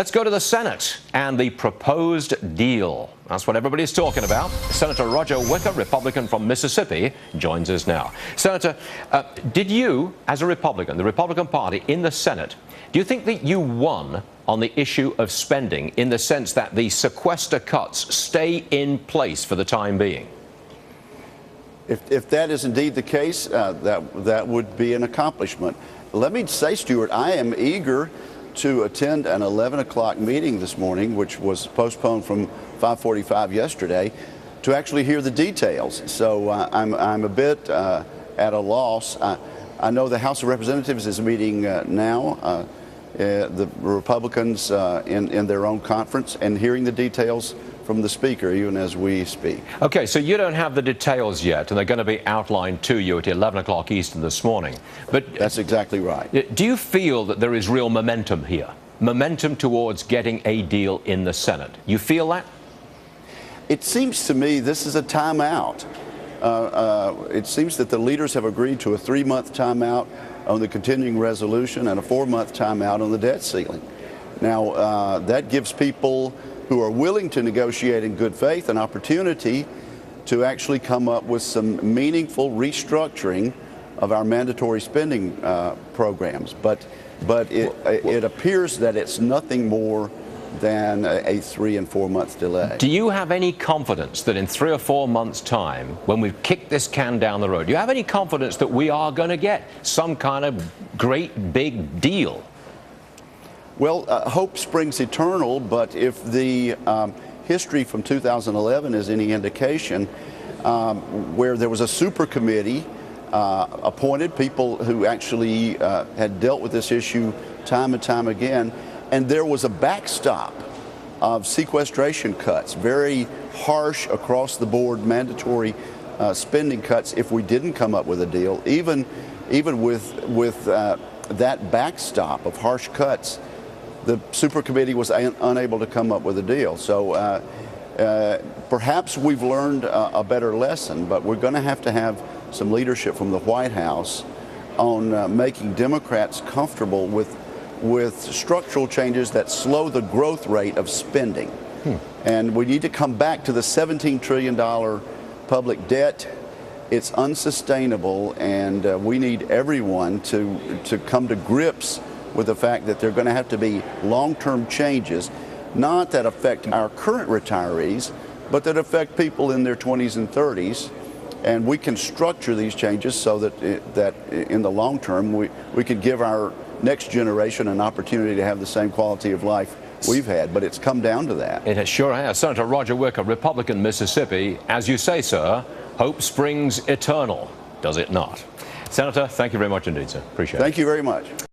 Let's go to the Senate and the proposed deal. That's what everybody's talking about. Senator Roger Wicker, Republican from Mississippi, joins us now. Senator, did you, as a Republican, the Republican Party in the Senate, do you think that you won on the issue of spending in the sense that the sequester cuts stay in place for the time being? If that is indeed the case, that would be an accomplishment. Let me say, Stuart, I am eager to attend an 11 o'clock meeting this morning, which was postponed from 5:45 yesterday, to actually hear the details. So I'm a bit at a loss. I know the House of Representatives is meeting now, the Republicans in their own conference, and hearing the details from the Speaker even as we speak. Okay, so you don't have the details yet, and they're going to be outlined to you at 11 o'clock Eastern this morning. But that's exactly right. Do you feel that there is real momentum here? Momentum towards getting a deal in the Senate? You feel that? It seems to me this is a timeout. It seems that the leaders have agreed to a 3-month timeout on the continuing resolution and a 4-month timeout on the debt ceiling. Now, that gives people who are willing to negotiate in good faith an opportunity to actually come up with some meaningful restructuring of our mandatory spending programs. But it appears that it's nothing more than a 3- and 4-month delay. Do you have any confidence that in 3 or 4 months' time, when we've kicked this can down the road, do you have any confidence that we are going to get some kind of great big deal? Well, hope springs eternal, but if the history from 2011 is any indication, where there was a super committee appointed, people who actually had dealt with this issue time and time again, and there was a backstop of sequestration cuts, very harsh across the board mandatory spending cuts if we didn't come up with a deal. Even with that backstop of harsh cuts, the super committee was unable to come up with a deal. So perhaps we've learned a better lesson, but we're going to have some leadership from the White House on making Democrats comfortable with structural changes that slow the growth rate of spending. And we need to come back to the $17 trillion public debt. It's unsustainable, and we need everyone to come to grips with the fact that there are going to have to be long-term changes, not that affect our current retirees, but that affect people in their 20s and 30s. And we can structure these changes so that in the long term, we can give our next generation an opportunity to have the same quality of life we've had. But it's come down to that. It sure has. Senator Roger Wicker, Republican, Mississippi. As you say, sir, hope springs eternal, does it not? Senator, thank you very much indeed, sir. Appreciate it. Thank you very much.